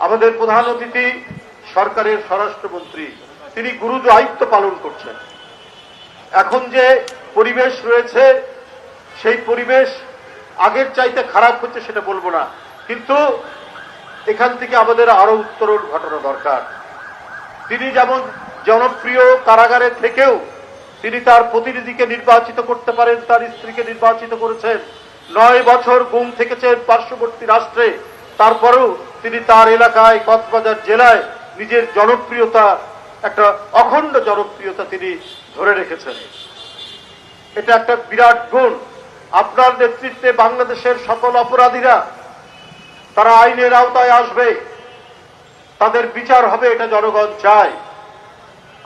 আমাদের প্রধান অতিথি সরকারের স্বরাষ্ট্রমন্ত্রী, তিনি গুরু দায়িত্ব পালন করছেন। এখন যে পরিবেশ রয়েছে সেই পরিবেশ আগের চাইতে খারাপ হচ্ছে সেটা বলবো না, কিন্তু এখান থেকে আমাদের আরো উত্তরণ ঘটানো দরকার। তিনি যেমন জনপ্রিয় কারাগারে থেকেও তিনি তার প্রতিনিধিকে নির্বাচিত করতে পারেন, তার স্ত্রীকে নির্বাচিত করেছেন, 9 বছর গুম থেকেছেন পার্শ্ববর্তী রাষ্ট্রে, তারপরেও তিনি তার এলাকায় কক্সবাজার জেলায় নিজের জনপ্রিয়তা, একটা অখণ্ড জনপ্রিয়তা তিনি ধরে রেখেছেন। এটা একটা বিরাট গুণ। আপনার নেতৃত্বে বাংলাদেশের সকল অপরাধীরা তারা আইনের আওতায় আসবে, তাদের বিচার হবে, এটা জনগণ চায়।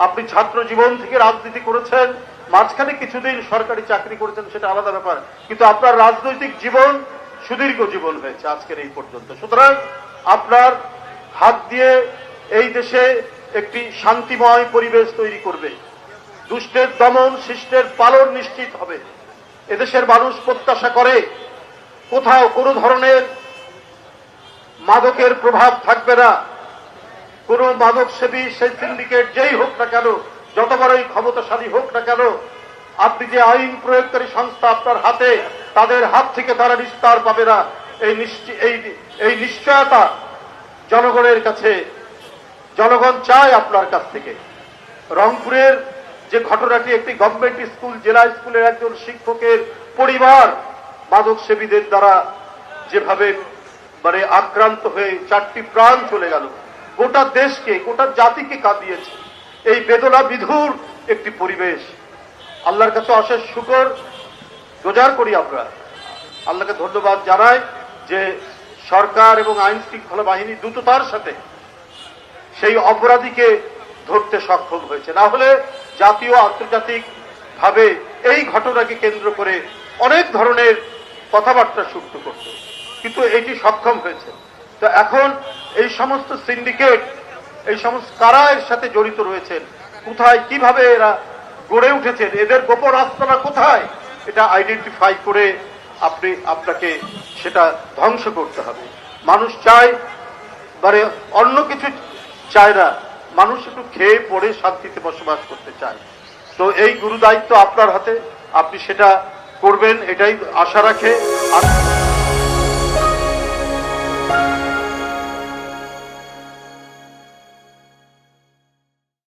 আপনি ছাত্র জীবন থেকে রাজনীতি করেছেন, মাঝখানে কিছুদিন সরকারি চাকরি করেছেন, সেটা আলাদা ব্যাপার, কিন্তু আপনার রাজনৈতিক জীবন সুদীর্ঘ জীবন হয়েছে আজকের এই পর্যন্ত। সুতরাং আপনার হাত দিয়ে এই দেশে একটি শান্তিময় পরিবেশ তৈরি করবে, দুষ্টের দমন শিষ্টের পালন নিশ্চিত হবে। এদেশের মানুষ প্রত্যাশা করে কোথাও কোনো ধরনের মাদকের প্রভাব থাকবে না। কোন মাদক সেবী সেই সিন্ডিকেট যেই হোক না কেন, যত বড়ই ক্ষমতাশালী হোক না কেন, আপনি যে আইন প্রয়োগকারী সংস্থা আপনার হাতে, তাদের হাত থেকে তারা নিস্তার পাবে না। এই নিশ্চয়তা জনগণের কাছে, জনগণ চায় আপনার কাছ থেকে। রংপুরের যে ঘটনাটি, একটি গভর্নমেন্ট স্কুল, জেলা স্কুলের একজন শিক্ষকের পরিবার মাদক সেবীদের দ্বারা যেভাবে আক্রান্ত হয়ে 4টি প্রাণ চলে গেল, গোটা দেশকে, গোটা জাতিকে কাঁদিয়েছে। এই বেদনা বিধুর একটি পরিবেশ। আল্লাহর কাছে অশেষ শুকর গুজার করি, আমরা আল্লাহকে ধন্যবাদ জানাই যে সরকার এবং আইন শৃঙ্খলা বাহিনী দ্রুততার সাথে সেই অপরাধীকে ধরতে সক্ষম হয়েছে। না হলে জাতীয় আন্তর্জাতিক ভাবে এই ঘটনাকে কেন্দ্র করে অনেক ধরনের কথাবার্তা শুরু করত, কিন্তু এটি সক্ষম হয়েছে। তো এখন এই সমস্ত সিন্ডিকেট, এই সমস্ত কারা এর সাথে জড়িত রয়েছেন, কোথায় কিভাবে এরা গড়ে উঠেছেন, এদের গোপন আস্তানা কোথায়, এটা আইডেন্টিফাই করে আপনাকে সেটা ধ্বংস করতে হবে। মানুষ চায়, অন্য কিছু চায় না, মানুষ একটু খেয়ে পড়ে শান্তিতে বসবাস করতে চায়। তো এই গুরু দায়িত্ব আপনার হাতে, আপনি সেটা করবেন, এটাই আশা রাখে।